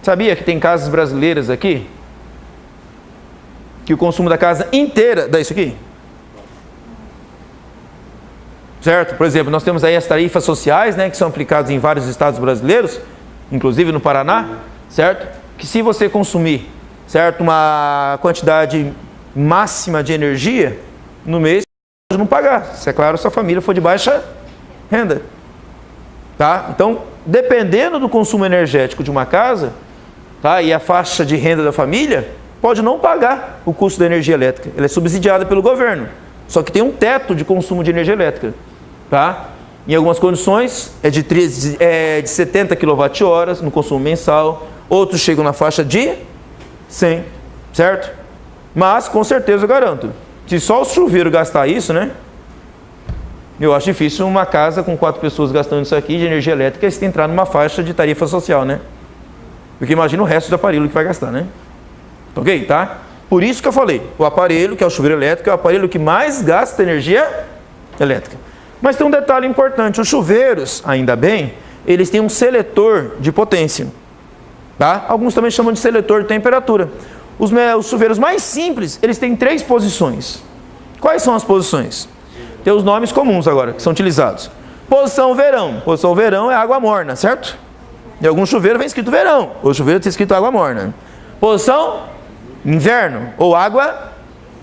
Sabia que tem casas brasileiras aqui? Que o consumo da casa inteira dá isso aqui? Certo? Por exemplo, nós temos aí as tarifas sociais, né, que são aplicadas em vários estados brasileiros, inclusive no Paraná, certo? Que se você consumir, certo, uma quantidade máxima de energia no mês, você pode não pagar, se é claro, sua família for de baixa renda. Tá? Então, dependendo do consumo energético de uma casa, tá, e a faixa de renda da família, pode não pagar o custo da energia elétrica. Ela é subsidiada pelo governo, só que tem um teto de consumo de energia elétrica. Tá? Em algumas condições é de 70 kWh no consumo mensal, outros chegam na faixa de 100, certo? Mas com certeza eu garanto, se só o chuveiro gastar isso, né? Eu acho difícil uma casa com 4 pessoas gastando isso aqui de energia elétrica se entrar numa faixa de tarifa social, né? Porque imagina o resto do aparelho que vai gastar, né? Ok? Tá? Por isso que eu falei, o aparelho, que é o chuveiro elétrico, é o aparelho que mais gasta energia elétrica. Mas tem um detalhe importante, os chuveiros, ainda bem, eles têm um seletor de potência. Tá? Alguns também chamam de seletor de temperatura. Os chuveiros mais simples, eles têm 3 posições. Quais são as posições? Tem os nomes comuns agora, que são utilizados. Posição verão. Posição verão é água morna, certo? Em algum chuveiro vem escrito verão, ou chuveiro tem escrito água morna. Posição inverno, ou água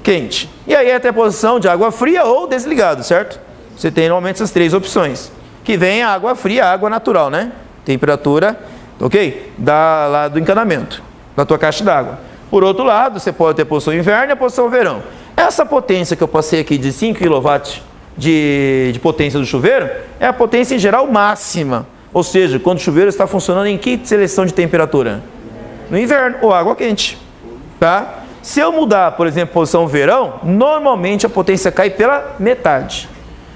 quente. E aí até a posição de água fria ou desligado, certo? Você tem normalmente essas 3 opções. Que vem a água fria, a água natural, né? Temperatura, ok? Lá do encanamento, da tua caixa d'água. Por outro lado, você pode ter a posição inverno e a posição verão. Essa potência que eu passei aqui de 5 kW de potência do chuveiro, é a potência em geral máxima. Ou seja, quando o chuveiro está funcionando em que seleção de temperatura? No inverno, ou água quente. Tá? Se eu mudar, por exemplo, posição verão, normalmente a potência cai pela metade.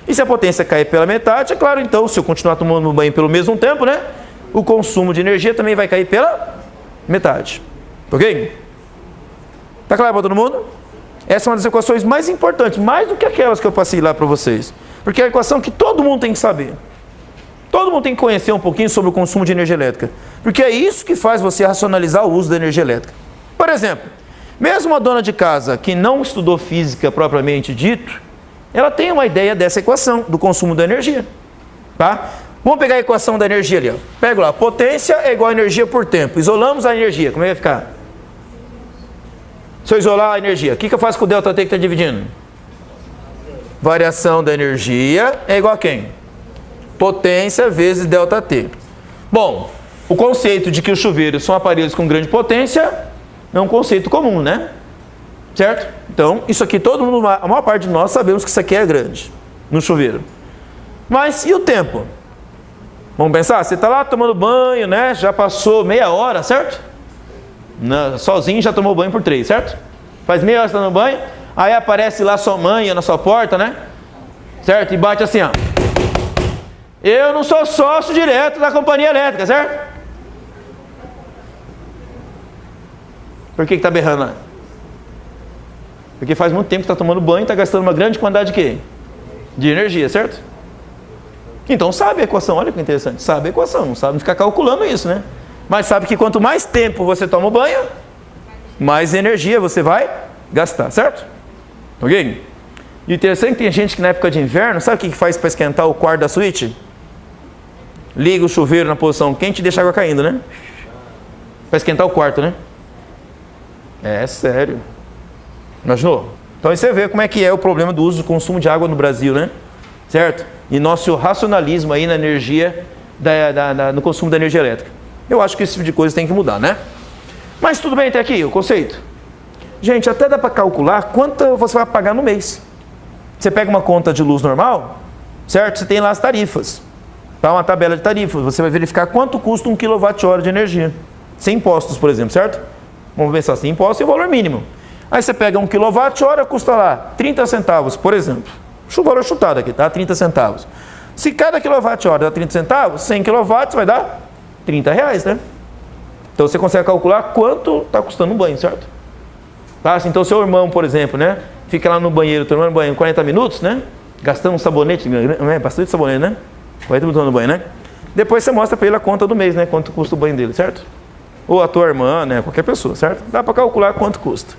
E se a potência cair pela metade, é claro, então, se eu continuar tomando banho pelo mesmo tempo, né? O consumo de energia também vai cair pela metade. Ok? Tá claro para todo mundo? Essa é uma das equações mais importantes, mais do que aquelas que eu passei lá para vocês. Porque é a equação que todo mundo tem que saber. Todo mundo tem que conhecer um pouquinho sobre o consumo de energia elétrica. Porque é isso que faz você racionalizar o uso da energia elétrica. Por exemplo, mesmo uma dona de casa que não estudou física propriamente dito, ela tem uma ideia dessa equação, do consumo da energia. Tá? Vamos pegar a equação da energia ali. Ó. Pego lá, potência é igual a energia por tempo. Isolamos a energia, como é que vai ficar? Se eu isolar a energia, o que eu faço com o ΔT que está dividindo? Variação da energia é igual a quem? Potência vezes ΔT. Bom, o conceito de que os chuveiros são aparelhos com grande potência é um conceito comum, né? Certo? Então, isso aqui, todo mundo, a maior parte de nós sabemos que isso aqui é grande no chuveiro. Mas e o tempo? Vamos pensar? Você está lá tomando banho, né? Já passou meia hora, certo? Sozinho já tomou banho por 3, certo? Faz meia hora que você está no banho, aí aparece lá sua mãe na sua porta, né? Certo? E bate assim, ó. Eu não sou sócio direto da companhia elétrica, certo? Por que está berrando lá? Porque faz muito tempo que está tomando banho e está gastando uma grande quantidade de quê? De energia, certo? Então sabe a equação, olha que interessante, sabe a equação, não sabe ficar calculando isso, né? Mas sabe que quanto mais tempo você toma o banho, mais energia você vai gastar, certo? Ok? E interessante que tem gente que na época de inverno, sabe o que faz para esquentar o quarto da suíte? Liga o chuveiro na posição quente e deixa a água caindo, né? Para esquentar o quarto, né? É sério. Imaginou? Então aí você vê como é que é o problema do uso do consumo de água no Brasil, né? Certo? E nosso racionalismo aí na energia, no consumo da energia elétrica. Eu acho que esse tipo de coisa tem que mudar, né? Mas tudo bem até aqui, o conceito. Gente, até dá para calcular quanto você vai pagar no mês. Você pega uma conta de luz normal, certo? Você tem lá as tarifas. Tá? Uma tabela de tarifas. Você vai verificar quanto custa 1 kWh de energia. Sem impostos, por exemplo, certo? Vamos pensar assim, imposto e o valor mínimo. Aí você pega 1 kWh, custa lá 30 centavos, por exemplo. Valor chutado aqui, tá? 30 centavos. Se cada kWh dá 30 centavos, 100 kW vai dar R$30, né? Então você consegue calcular quanto está custando um banho, certo? Tá? Então seu irmão, por exemplo, né? Fica lá no banheiro, tomando banho 40 minutos, né? Gastando um sabonete, né? Bastante sabonete, né? 40 minutos no banho, né? Depois você mostra para ele a conta do mês, né? Quanto custa o banho dele, certo? ou a tua irmã, né? Qualquer pessoa, certo? Dá para calcular quanto custa.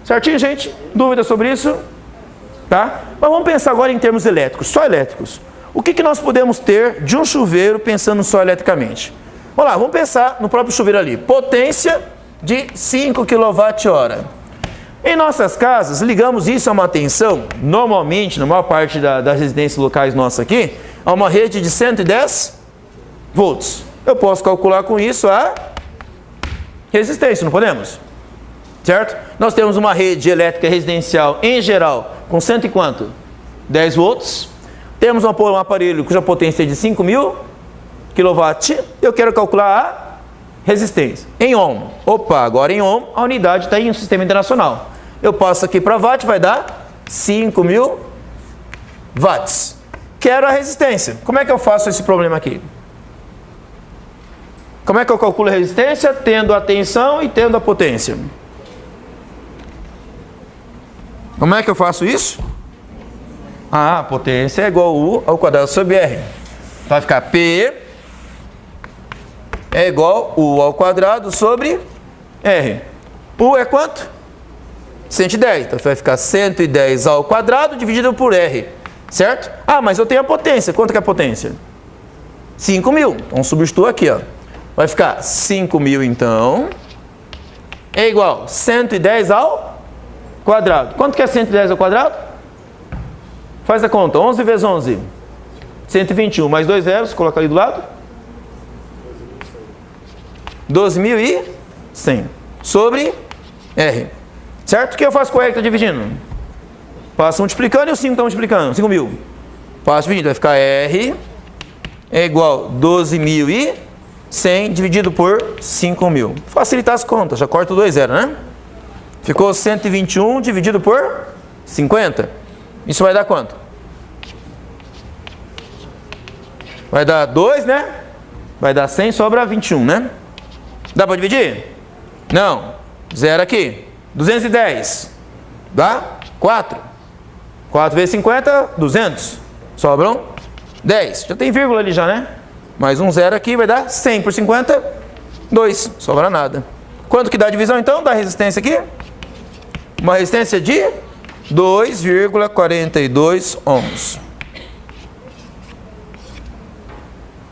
Certinho, gente? Dúvida sobre isso? Tá? Mas vamos pensar agora em termos elétricos, só elétricos. O que nós podemos ter de um chuveiro pensando só eletricamente? Vamos lá, vamos pensar no próprio chuveiro ali. Potência de 5 kWh. Em nossas casas, ligamos isso a uma tensão, normalmente, na maior parte das residências locais nossas aqui, a uma rede de 110 volts. Eu posso calcular com isso a resistência, não podemos? Certo? Nós temos uma rede elétrica residencial, em geral, com 100 e quanto? 10 volts. Temos um aparelho cuja potência é de 5.000 kW. Eu quero calcular a resistência. Em ohm. Opa, agora em ohm, a unidade está em um sistema internacional. Eu passo aqui para watt, vai dar 5.000 watts. Quero a resistência. Como é que eu faço esse problema aqui? Como é que eu calculo a resistência? Tendo a tensão e tendo a potência. Como é que eu faço isso? A potência é igual a U ao quadrado sobre R. Vai ficar P é igual a U ao quadrado sobre R. U é quanto? 110. Então vai ficar 110 ao quadrado dividido por R. Certo? Ah, mas eu tenho a potência. Quanto que é a potência? 5.000. Então substitua aqui, ó. Vai ficar 5.000, então, é igual a 110 ao quadrado. Quanto que é 110 ao quadrado? Faz a conta. 11 vezes 11. 121. Mais 2 zeros. Coloca ali do lado. 12.100. Sobre R. Certo? O que eu faço com o R que está dividindo? Passo multiplicando e o 5 está multiplicando. 5.000. Passo dividindo. Vai ficar R é igual a 12.100 dividido por 5.000. Facilitar as contas. Já corta 2 zeros, né? Ficou 121 dividido por 50. Isso vai dar quanto? Vai dar 2, né? Vai dar 100, sobra 21, né? Dá para dividir? Não. Zero aqui. 210. Dá? 4. 4 vezes 50, 200. Sobram 10. Já tem vírgula ali já, né? Mais um zero aqui vai dar 100 por 50, 2. Sobra nada. Quanto que dá a divisão, então, da resistência aqui? Uma resistência de 2,42 ohms.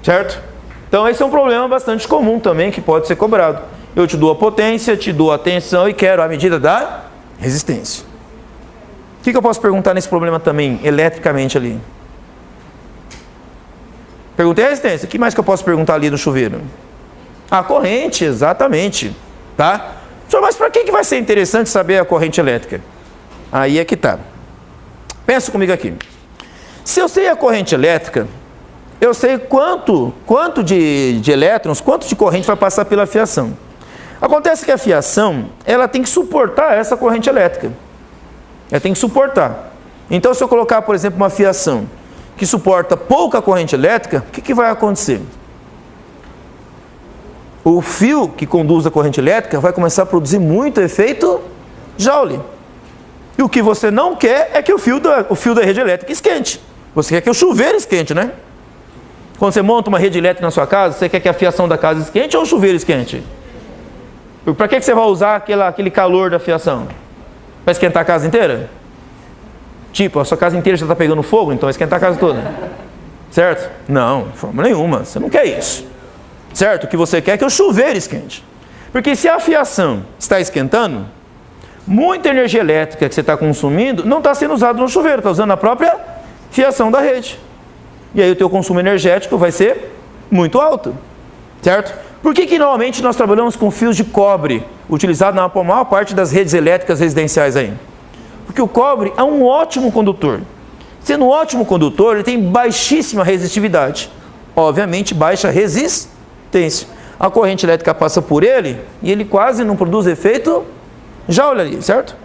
Certo? Então esse é um problema bastante comum também que pode ser cobrado. Eu te dou a potência, te dou a tensão e quero a medida da resistência. O que eu posso perguntar nesse problema também, eletricamente ali? Perguntei a resistência. O que mais que eu posso perguntar ali no chuveiro? A corrente, exatamente. Tá? Mas para que vai ser interessante saber a corrente elétrica? Aí é que tá. Pensa comigo aqui. Se eu sei a corrente elétrica, eu sei quanto de elétrons, quanto de corrente vai passar pela fiação. Acontece que a fiação, ela tem que suportar essa corrente elétrica. Ela tem que suportar. Então, se eu colocar, por exemplo, uma fiação que suporta pouca corrente elétrica, o que vai acontecer? O fio que conduz a corrente elétrica vai começar a produzir muito efeito Joule. E o que você não quer é que o fio da rede elétrica esquente. Você quer que o chuveiro esquente, né? Quando você monta uma rede elétrica na sua casa, você quer que a fiação da casa esquente ou o chuveiro esquente? Para que você vai usar aquele calor da fiação? Para esquentar a casa inteira? Tipo, a sua casa inteira já está pegando fogo, então vai esquentar a casa toda. Certo? Não, de forma nenhuma. Você não quer isso. Certo? O que você quer é que o chuveiro esquente. Porque se a fiação está esquentando, muita energia elétrica que você está consumindo não está sendo usada no chuveiro, está usando a própria fiação da rede. E aí o teu consumo energético vai ser muito alto. Certo? Por que normalmente nós trabalhamos com fios de cobre, utilizado na maior parte das redes elétricas residenciais aí? Porque o cobre é um ótimo condutor. Sendo um ótimo condutor, ele tem baixíssima resistividade. Obviamente, baixa resistência. A corrente elétrica passa por ele e ele quase não produz efeito Joule ali, certo?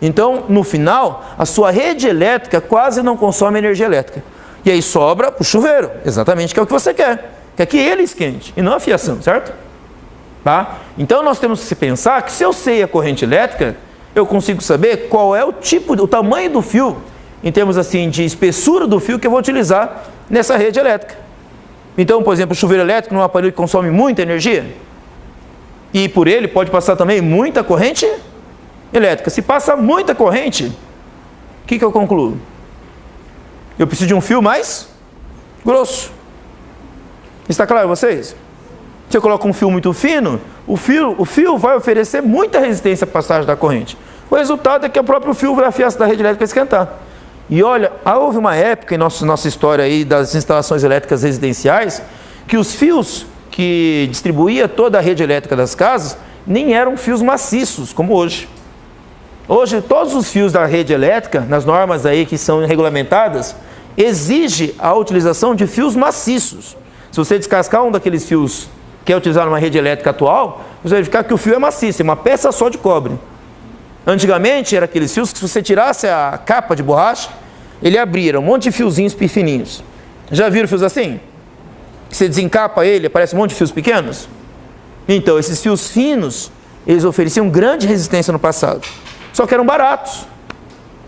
Então, no final, a sua rede elétrica quase não consome energia elétrica. E aí sobra para o chuveiro, exatamente, que é o que você quer. Quer que ele esquente e não a fiação, certo? Tá? Então, nós temos que pensar que se eu sei a corrente elétrica, eu consigo saber qual é o tamanho do fio, em termos assim de espessura do fio que eu vou utilizar nessa rede elétrica. Então, por exemplo, o chuveiro elétrico não é um aparelho que consome muita energia? E por ele pode passar também muita corrente elétrica. Se passa muita corrente, o que eu concluo? Eu preciso de um fio mais grosso. Está claro para vocês? Se eu coloco um fio muito fino, o fio vai oferecer muita resistência à passagem da corrente. O resultado é que o próprio fio da fiação da rede elétrica vai esquentar. E olha, houve uma época em nossa história aí das instalações elétricas residenciais que os fios que distribuía toda a rede elétrica das casas nem eram fios maciços, como hoje. Hoje, todos os fios da rede elétrica, nas normas aí que são regulamentadas, exige a utilização de fios maciços. Se você descascar um daqueles fios que é utilizado numa rede elétrica atual, você vai verificar que o fio é maciço, é uma peça só de cobre. Antigamente, era aqueles fios que se você tirasse a capa de borracha, ele abria um monte de fiozinhos fininhos. Já viram fios assim? Você desencapa ele, aparece um monte de fios pequenos? Então, esses fios finos, eles ofereciam grande resistência no passado. Só que eram baratos,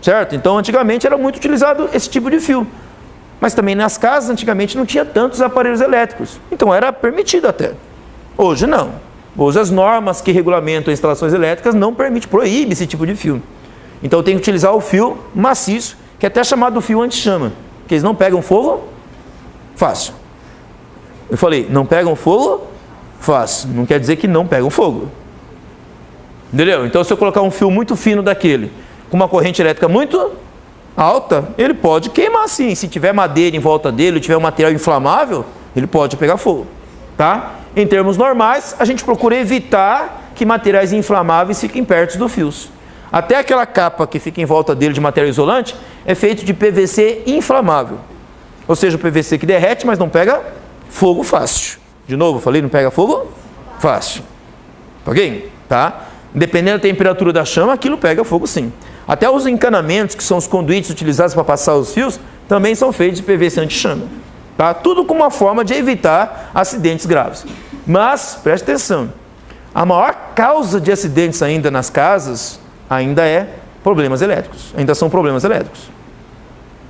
certo? Então, antigamente era muito utilizado esse tipo de fio. Mas também nas casas, antigamente, não tinha tantos aparelhos elétricos. Então, era permitido até. Hoje, não. Hoje, as normas que regulamentam instalações elétricas não permitem, proíbe esse tipo de fio. Então, tem que utilizar o fio maciço, que é até chamado fio anti-chama, porque eles não pegam fogo fácil. Eu falei, não pegam fogo fácil. Não quer dizer que não pegam fogo. Entendeu? Então, se eu colocar um fio muito fino daquele, com uma corrente elétrica muito alta, ele pode queimar sim. Se tiver madeira em volta dele, ou tiver um material inflamável, ele pode pegar fogo. Tá? Em termos normais, a gente procura evitar que materiais inflamáveis fiquem perto dos fios. Até aquela capa que fica em volta dele de material isolante é feito de PVC inflamável. Ou seja, o PVC que derrete, mas não pega fogo fácil. De novo, falei, não pega fogo fácil. Ok? Tá? Dependendo da temperatura da chama, aquilo pega fogo sim. Até os encanamentos, que são os conduítes utilizados para passar os fios, também são feitos de PVC anti-chama. Tá? Tudo como uma forma de evitar acidentes graves. Mas, preste atenção, a maior causa de acidentes ainda nas casas, ainda é problemas elétricos. Ainda são problemas elétricos.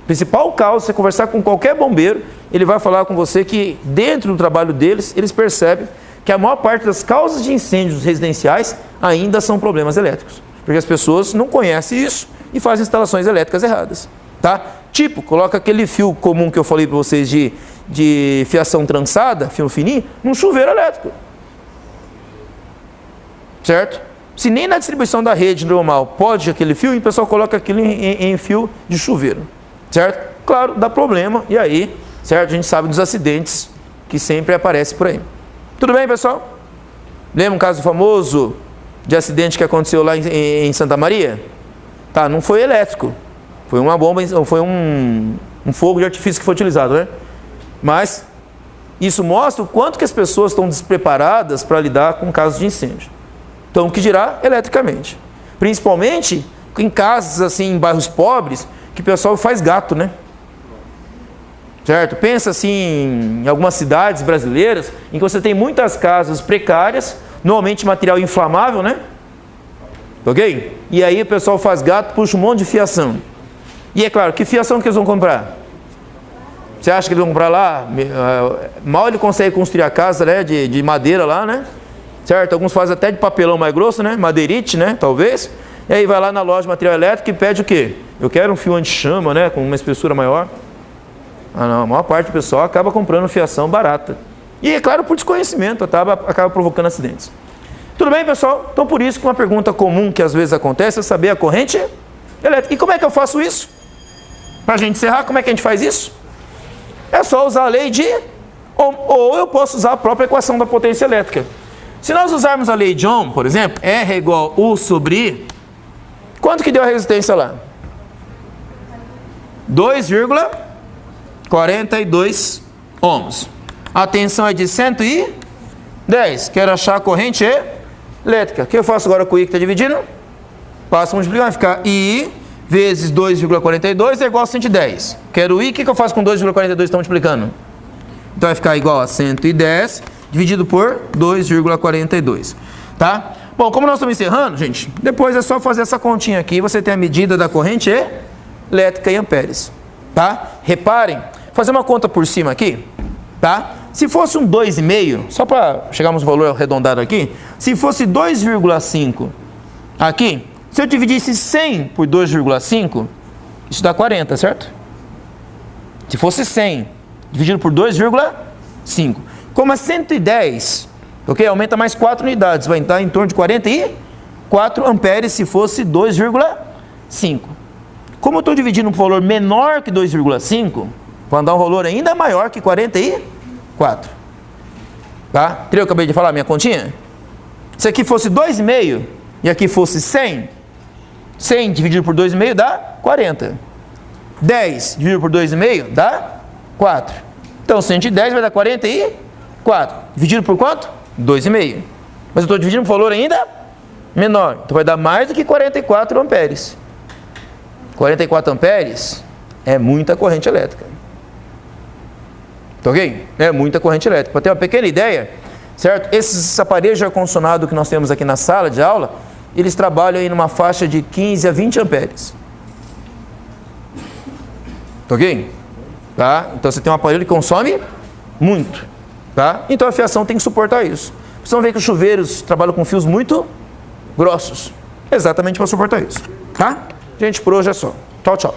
Principal causa, você conversar com qualquer bombeiro, ele vai falar com você que dentro do trabalho deles, eles percebem que a maior parte das causas de incêndios residenciais ainda são problemas elétricos. Porque as pessoas não conhecem isso e fazem instalações elétricas erradas. Tá? Tipo, coloca aquele fio comum que eu falei para vocês de fiação trançada, fio fininho, num chuveiro elétrico. Certo? Se nem na distribuição da rede normal pode aquele fio, o pessoal coloca aquilo em fio de chuveiro. Certo? Claro, dá problema, e aí, certo? A gente sabe dos acidentes que sempre aparecem por aí. Tudo bem, pessoal? Lembra um caso famoso de acidente que aconteceu lá em Santa Maria? Tá, não foi elétrico. Foi uma bomba, foi um fogo de artifício que foi utilizado, né? Mas isso mostra o quanto que as pessoas estão despreparadas para lidar com casos de incêndio. Então, o que dirá eletricamente? Principalmente em casas assim, em bairros pobres, que o pessoal faz gato, né? Certo? Pensa assim em algumas cidades brasileiras em que você tem muitas casas precárias, normalmente material inflamável, né? Ok? E aí o pessoal faz gato, puxa um monte de fiação. E é claro, que fiação que eles vão comprar? Você acha que eles vão comprar lá? Mal ele consegue construir a casa, né, de madeira lá, né? Certo? Alguns fazem até de papelão mais grosso, né? Madeirite, né? Talvez. E aí vai lá na loja de material elétrico e pede o quê? Eu quero um fio anti-chama, né? Com uma espessura maior. Ah, não, a maior parte do pessoal acaba comprando fiação barata. E é claro, por desconhecimento, acaba provocando acidentes. Tudo bem, pessoal? Então, por isso que uma pergunta comum que às vezes acontece é saber a corrente elétrica. E como é que eu faço isso? Para a gente encerrar, como é que a gente faz isso? É só usar a lei de ou eu posso usar a própria equação da potência elétrica. Se nós usarmos a lei de Ohm, por exemplo, R é igual a U sobre I, quanto que deu a resistência lá? 2,42 ohms. A tensão é de 110. Quero achar a corrente elétrica. O que eu faço agora com o I que está dividindo? Passo a multiplicar, vai ficar I vezes 2,42 é igual a 110. Quero I, o que eu faço com 2,42 está multiplicando? Então vai ficar igual a 110 dividido por 2,42. Tá? Bom, como nós estamos encerrando, gente, depois é só fazer essa continha aqui. Você tem a medida da corrente elétrica em amperes. Tá? Reparem, fazer uma conta por cima aqui. Tá? Se fosse um 2,5, só para chegarmos no valor arredondado aqui, se fosse 2,5 aqui, se eu dividisse 100 por 2,5, isso dá 40, certo? Se fosse 100 dividido por 2,5. Como é 110, ok? Aumenta mais 4 unidades, vai estar em torno de 44 amperes se fosse 2,5. Como eu estou dividindo um valor menor que 2,5, vai dar um valor ainda maior que 44. Tá? Eu acabei de falar minha continha? Se aqui fosse 2,5 e aqui fosse 100, 100 dividido por 2,5 dá 40. 10 dividido por 2,5 dá 4. Então 110 vai dar 44. Dividido por quanto? 2,5. Mas eu estou dividindo por valor ainda menor. Então vai dar mais do que 44 amperes. 44 amperes é muita corrente elétrica. Tá ok? É muita corrente elétrica. Para ter uma pequena ideia, certo? Esses aparelhos de ar-condicionado que nós temos aqui na sala de aula, eles trabalham aí numa faixa de 15 a 20 amperes. Tá ok? Tá? Então você tem um aparelho que consome muito. Tá? Então a fiação tem que suportar isso. Vocês vão ver que os chuveiros trabalham com fios muito grossos. Exatamente para suportar isso. Tá? Gente, por hoje é só. Tchau, tchau.